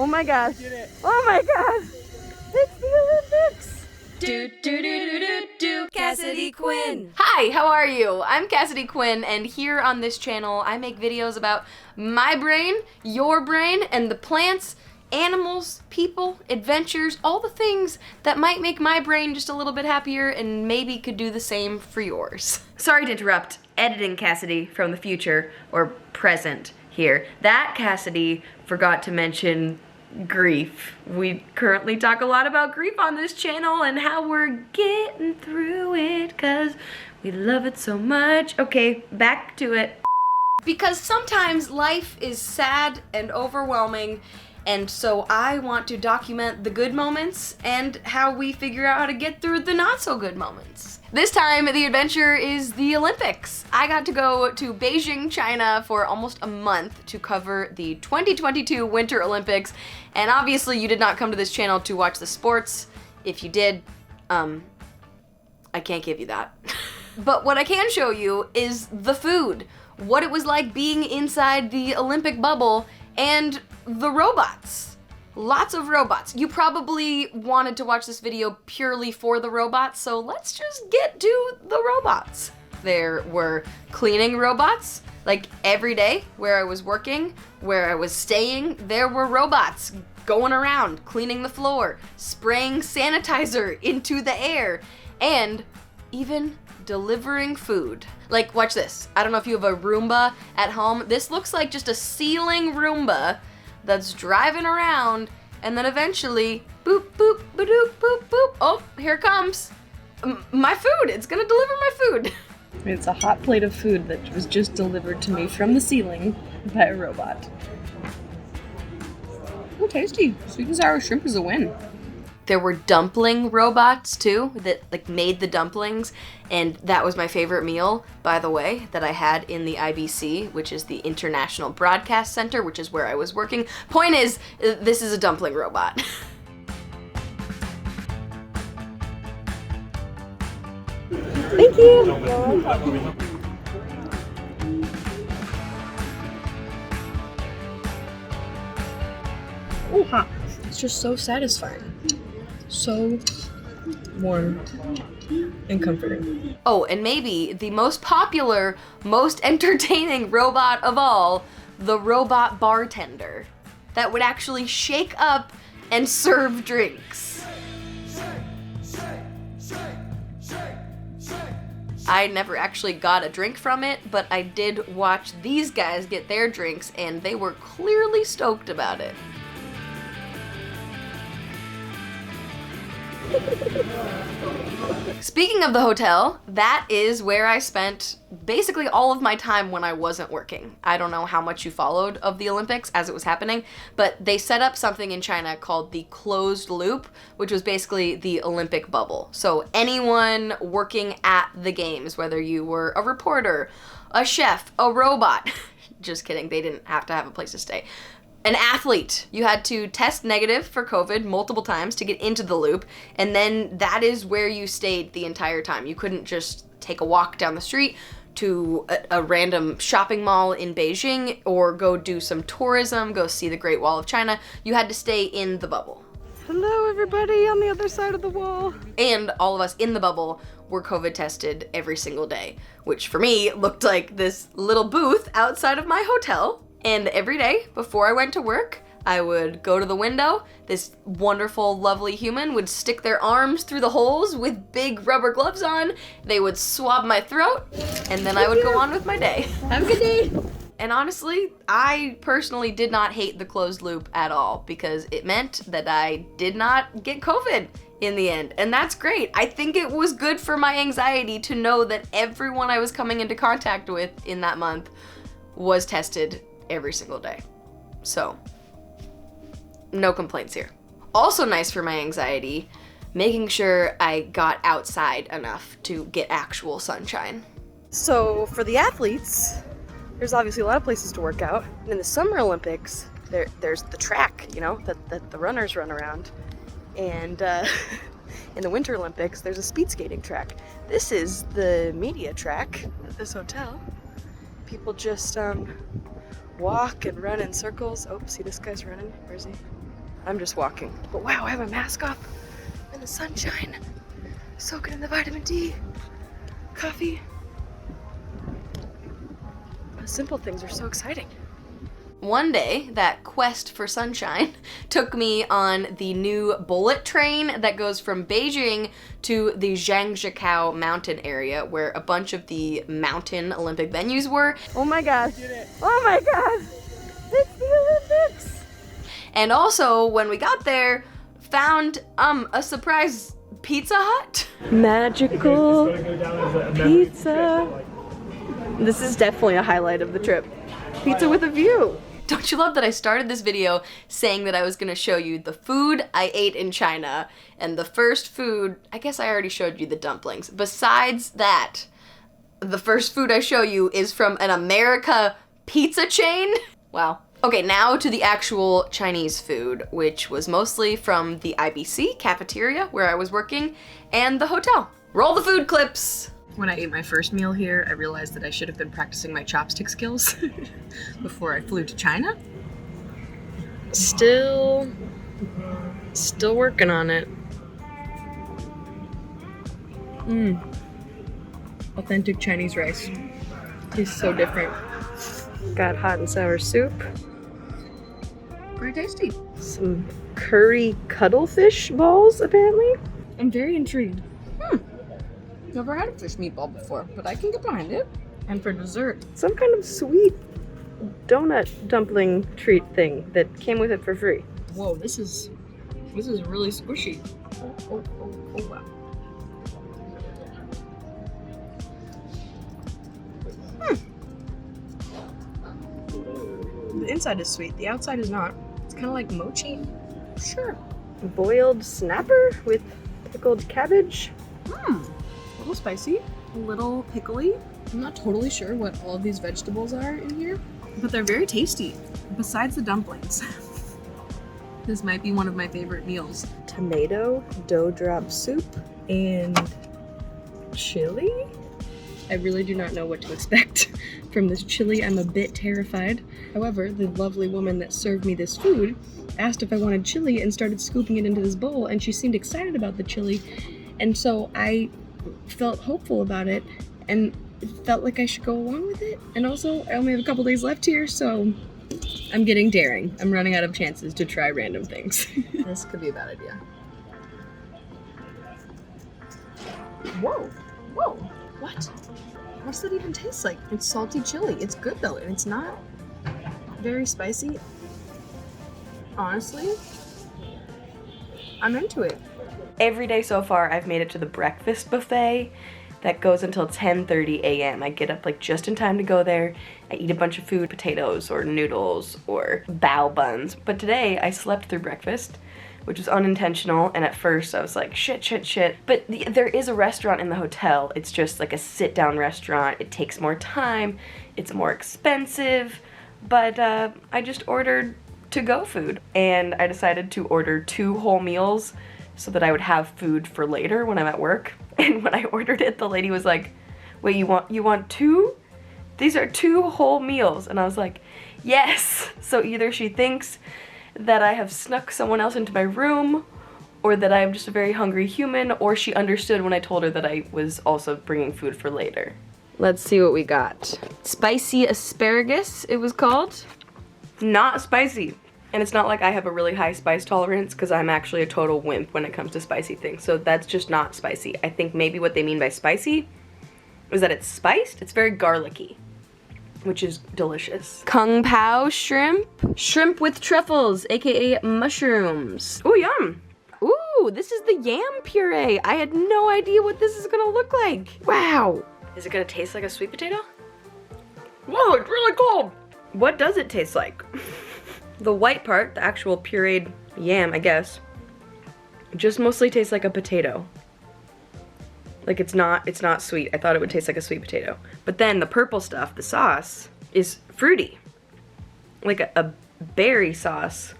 Oh my gosh. Oh my gosh. It's the Olympics. Cassidy Quinn. Hi, how are you? I'm Cassidy Quinn, and here on this channel, I make videos about my brain, your brain, and the plants, animals, people, adventures, all the things that might make my brain just a little bit happier and maybe could do the same for yours. Sorry to interrupt, editing Cassidy from the future, or present here. That Cassidy forgot to mention grief. We currently talk a lot about grief on this channel and how we're getting through it because we love it so much. Okay, back to it. Because sometimes life is sad and overwhelming, and so I want to document the good moments and how we figure out how to get through the not so good moments. This time, the adventure is the Olympics. I got to go to Beijing, China for almost a month to cover the 2022 Winter Olympics, and obviously you did not come to this channel to watch the sports. If you did, I can't give you that. But what I can show you is the food, what it was like being inside the Olympic bubble, and the robots. Lots of robots. You probably wanted to watch this video purely for the robots, so let's just get to the robots. There were cleaning robots, like every day where I was working, where I was staying, there were robots going around, cleaning the floor, spraying sanitizer into the air, and even delivering food. Like, watch this. I don't know if you have a Roomba at home. This looks like just a ceiling Roomba that's driving around, and then eventually, boop, boop, ba-doop, boop, boop. Oh, here it comes. My food. It's gonna deliver my food. It's a hot plate of food that was just delivered to me from the ceiling by a robot. Oh, tasty. Sweet and sour shrimp is a win. There were dumpling robots too that like made the dumplings, and that was my favorite meal, by the way, that I had in the IBC, which is the International Broadcast Center, which is where I was working. Point is, this is a dumpling robot. Thank you. Oh, hot. It's just so satisfying. So warm and comforting. Oh, and maybe the most popular, most entertaining robot of all, the robot bartender that would actually shake up and serve drinks. I never actually got a drink from it, but I did watch these guys get their drinks, and they were clearly stoked about it. Speaking of the hotel, that is where I spent basically all of my time when I wasn't working. I don't know how much you followed of the Olympics as it was happening, but they set up something in China called the closed loop, which was basically the Olympic bubble. So anyone working at the games, whether you were a reporter, a chef, a robot, just kidding, they didn't have to have a place to stay. An athlete, you had to test negative for COVID multiple times to get into the loop, and then that is where you stayed the entire time. You couldn't just take a walk down the street to a random shopping mall in Beijing or go do some tourism, go see the Great Wall of China. You had to stay in the bubble. Hello, everybody on the other side of the wall. And all of us in the bubble were COVID tested every single day, which for me looked like this little booth outside of my hotel. And every day before I went to work, I would go to the window. This wonderful, lovely human would stick their arms through the holes with big rubber gloves on. They would swab my throat, and then I would go on with my day. Have a good day. And honestly, I personally did not hate the closed loop at all because it meant that I did not get COVID in the end. And that's great. I think it was good for my anxiety to know that everyone I was coming into contact with in that month was tested every single day. So, no complaints here. Also nice for my anxiety, making sure I got outside enough to get actual sunshine. So for the athletes, there's obviously a lot of places to work out. And in the Summer Olympics, there's the track, you know, that the runners run around. And in the Winter Olympics, there's a speed skating track. This is the media track at this hotel. People just walk and run in circles. Oh, see this guy's running? Where is he? I'm just walking. But wow, I have a mask off in the sunshine. Soaking in the vitamin D. Coffee. The simple things are so exciting. One day, that quest for sunshine took me on the new bullet train that goes from Beijing to the Zhangjiakou mountain area, where a bunch of the mountain Olympic venues were. Oh my god. Oh my god. It's the Olympics. And also, when we got there, found a surprise Pizza Hut. Magical pizza. This is definitely a highlight of the trip. Pizza with a view. Don't you love that I started this video saying that I was gonna show you the food I ate in China, and the first food, I guess I already showed you the dumplings. Besides that, the first food I show you is from an America pizza chain? Wow. Okay, now to the actual Chinese food, which was mostly from the IBC cafeteria where I was working, and the hotel. Roll the food clips! When I ate my first meal here, I realized that I should have been practicing my chopstick skills before I flew to China. Still working on it. Authentic Chinese rice. Tastes so different. Got hot and sour soup. Pretty tasty. Some curry cuttlefish balls, apparently. I'm very intrigued. Never had a fish meatball before, but I can get behind it. And for dessert, Some kind of sweet donut dumpling treat thing that came with it for free. whoa, this is really squishy. Oh, wow. The inside is sweet, the outside is not. It's kind of like mochi. Sure. Boiled snapper with pickled cabbage. A little spicy, a little pickly. I'm not totally sure what all of these vegetables are in here, but they're very tasty. Besides the dumplings. This might be one of my favorite meals. Tomato dough drop soup and chili. I really do not know what to expect from this chili. I'm a bit terrified. However, the lovely woman that served me this food asked if I wanted chili and started scooping it into this bowl, and she seemed excited about the chili, and so I felt hopeful about it and felt like I should go along with it. And also, I only have a couple days left here, so I'm getting daring. I'm running out of chances to try random things. This could be a bad idea. Whoa. What? What's that even taste like? It's salty chili. It's good though, and it's not very spicy. Honestly, I'm into it. Every day so far, I've made it to the breakfast buffet that goes until 10:30 a.m. I get up like just in time to go there. I eat a bunch of food, potatoes or noodles or bao buns. But today I slept through breakfast, which was unintentional, and at first I was like, shit. But there is a restaurant in the hotel. It's just like a sit-down restaurant. It takes more time, it's more expensive, but I just ordered to-go food, and I decided to order 2 whole meals so that I would have food for later when I'm at work. And when I ordered it, the lady was like, wait, you want 2? These are 2 whole meals. And I was like, yes. So either she thinks that I have snuck someone else into my room, or that I'm just a very hungry human, or she understood when I told her that I was also bringing food for later. Let's see what we got. Spicy asparagus, it was called. Not spicy. And it's not like I have a really high spice tolerance, because I'm actually a total wimp when it comes to spicy things. So that's just not spicy. I think maybe what they mean by spicy is that it's spiced. It's very garlicky, which is delicious. Kung Pao shrimp. Shrimp with truffles, aka mushrooms. Ooh, yum. Ooh, this is the yam puree. I had no idea what this is gonna look like. Wow. Is it gonna taste like a sweet potato? Whoa, it's really cold. What does it taste like? The white part, the actual pureed yam, I guess, just mostly tastes like a potato. Like it's not sweet. I thought it would taste like a sweet potato. But then the purple stuff, the sauce, is fruity. Like a berry sauce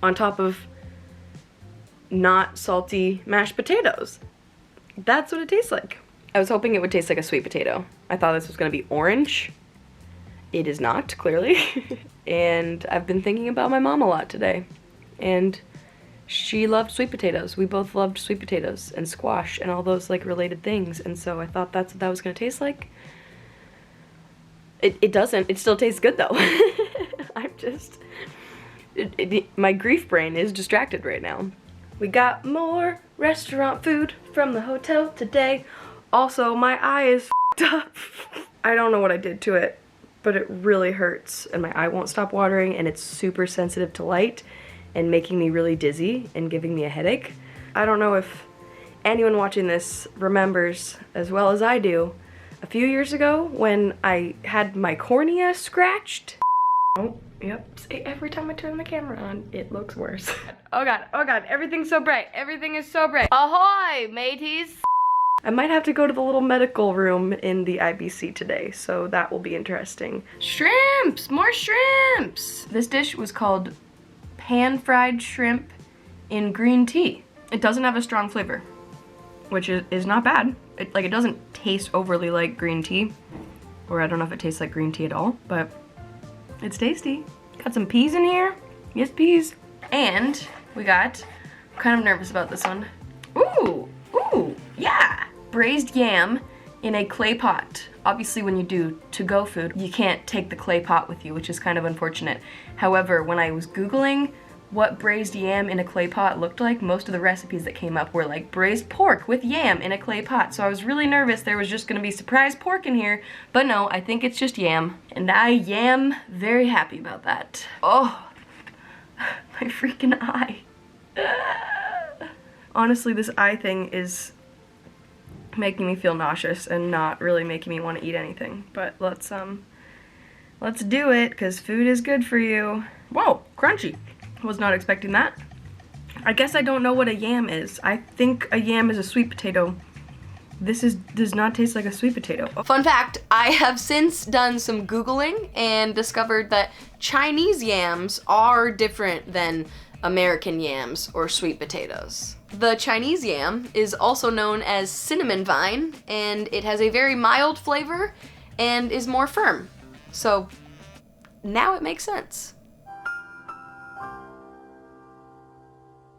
on top of not salty mashed potatoes. That's what it tastes like. I was hoping it would taste like a sweet potato. I thought this was gonna be orange. It is not, clearly. And I've been thinking about my mom a lot today. and she loved sweet potatoes. We both loved sweet potatoes and squash and all those like related things, and so I thought that's what that was gonna taste like. It doesn't. It still tastes good though. I'm just... my grief brain is distracted right now. We got more restaurant food from the hotel today. Also, my eye is f***ed up. I don't know what I did to it, but it really hurts and my eye won't stop watering and it's super sensitive to light and making me really dizzy and giving me a headache. I don't know if anyone watching this remembers as well as I do a few years ago when I had my cornea scratched. Oh, yep. See, every time I turn the camera on, it looks worse. Oh god, everything's so bright. Everything is so bright. Ahoy, mateys! I might have to go to the little medical room in the IBC today, so that will be interesting. Shrimps! More shrimps! This dish was called pan-fried shrimp in green tea. It doesn't have a strong flavor, which is not bad. It doesn't taste overly like green tea, or I don't know if it tastes like green tea at all, but it's tasty. Got some peas in here. Yes, peas. And we got, I'm kind of nervous about this one. Ooh, yeah. Braised yam in a clay pot. Obviously when you do to-go food, you can't take the clay pot with you, which is kind of unfortunate. However, when I was Googling what braised yam in a clay pot looked like, most of the recipes that came up were like braised pork with yam in a clay pot. So I was really nervous there was just gonna be surprise pork in here, but no, I think it's just yam. And I am very happy about that. Oh, my freaking eye. Honestly, this eye thing is making me feel nauseous and not really making me want to eat anything. But let's do it, because food is good for you. Whoa, crunchy. Was not expecting that. I guess I don't know what a yam is. I think a yam is a sweet potato. This does not taste like a sweet potato. Fun fact, I have since done some Googling and discovered that Chinese yams are different than American yams or sweet potatoes. The Chinese yam is also known as cinnamon vine, and it has a very mild flavor and is more firm. So now it makes sense.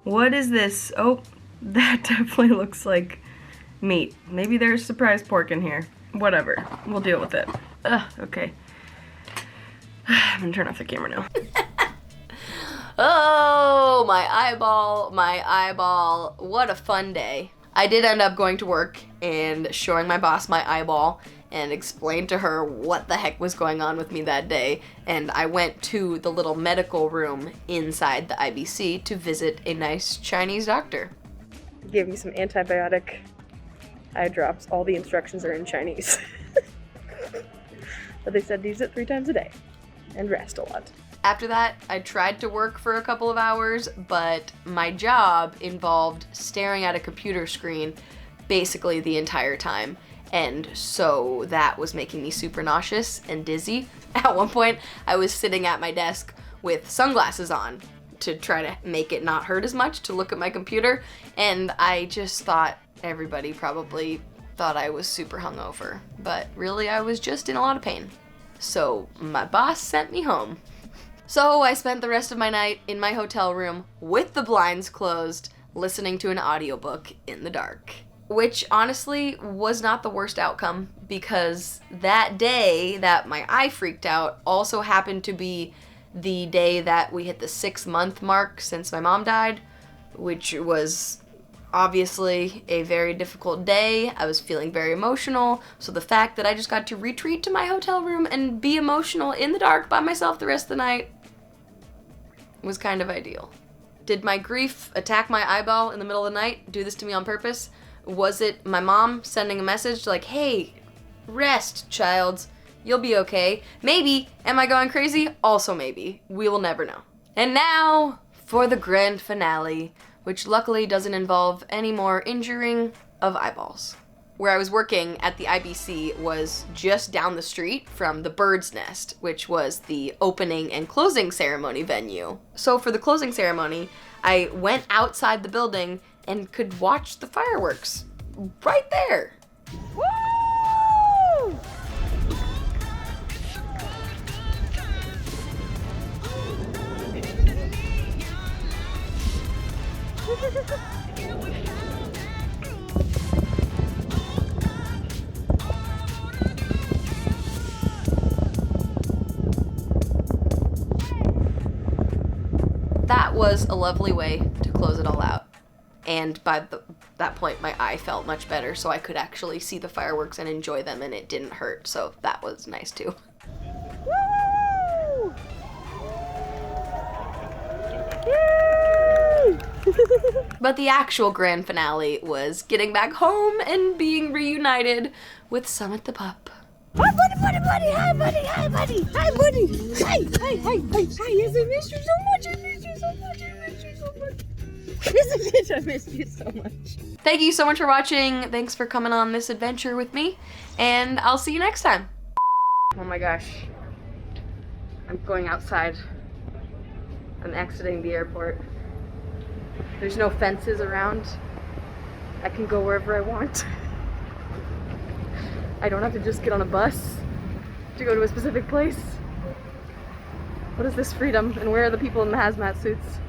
What is this? Oh, that definitely looks like meat. Maybe there's surprise pork in here. Whatever, we'll deal with it. Ugh, okay. I'm gonna turn off the camera now. Oh, my eyeball. What a fun day. I did end up going to work and showing my boss my eyeball and explained to her what the heck was going on with me that day. And I went to the little medical room inside the IBC to visit a nice Chinese doctor. Gave me some antibiotic eye drops. All the instructions are in Chinese. But they said use it 3 times a day and rest a lot. After that, I tried to work for a couple of hours, but my job involved staring at a computer screen basically the entire time. And so that was making me super nauseous and dizzy. At one point, I was sitting at my desk with sunglasses on to try to make it not hurt as much to look at my computer. And I just thought everybody probably thought I was super hungover. But really, I was just in a lot of pain. So my boss sent me home. So I spent the rest of my night in my hotel room with the blinds closed, listening to an audiobook in the dark. Which honestly was not the worst outcome, because that day that my eye freaked out also happened to be the day that we hit the 6-month mark since my mom died, which was obviously a very difficult day. I was feeling very emotional, so the fact that I just got to retreat to my hotel room and be emotional in the dark by myself the rest of the night was kind of ideal. Did my grief attack my eyeball in the middle of the night, do this to me on purpose? Was it my mom sending a message like, hey, rest, child, you'll be okay? Maybe. Am I going crazy? Also maybe. We will never know. And now for the grand finale, which luckily doesn't involve any more injuring of eyeballs. Where I was working at the IBC was just down the street from the Bird's Nest, which was the opening and closing ceremony venue. So for the closing ceremony, I went outside the building and could watch the fireworks right there. Woo! That was a lovely way to close it all out. And by that point, my eye felt much better, so I could actually see the fireworks and enjoy them, and it didn't hurt, so that was nice too. Woo! But the actual grand finale was getting back home and being reunited with Summit the pup. Hi, buddy, buddy, hi, buddy, hi, buddy, hi, buddy, hi, yes, I missed you so much, I missed you so much, I missed you so much. Yes, I missed you so much. Thank you so much for watching. Thanks for coming on this adventure with me, and I'll see you next time. Oh my gosh. I'm going outside. I'm exiting the airport. There's no fences around. I can go wherever I want. I don't have to just get on a bus to go to a specific place. What is this freedom, and where are the people in the hazmat suits?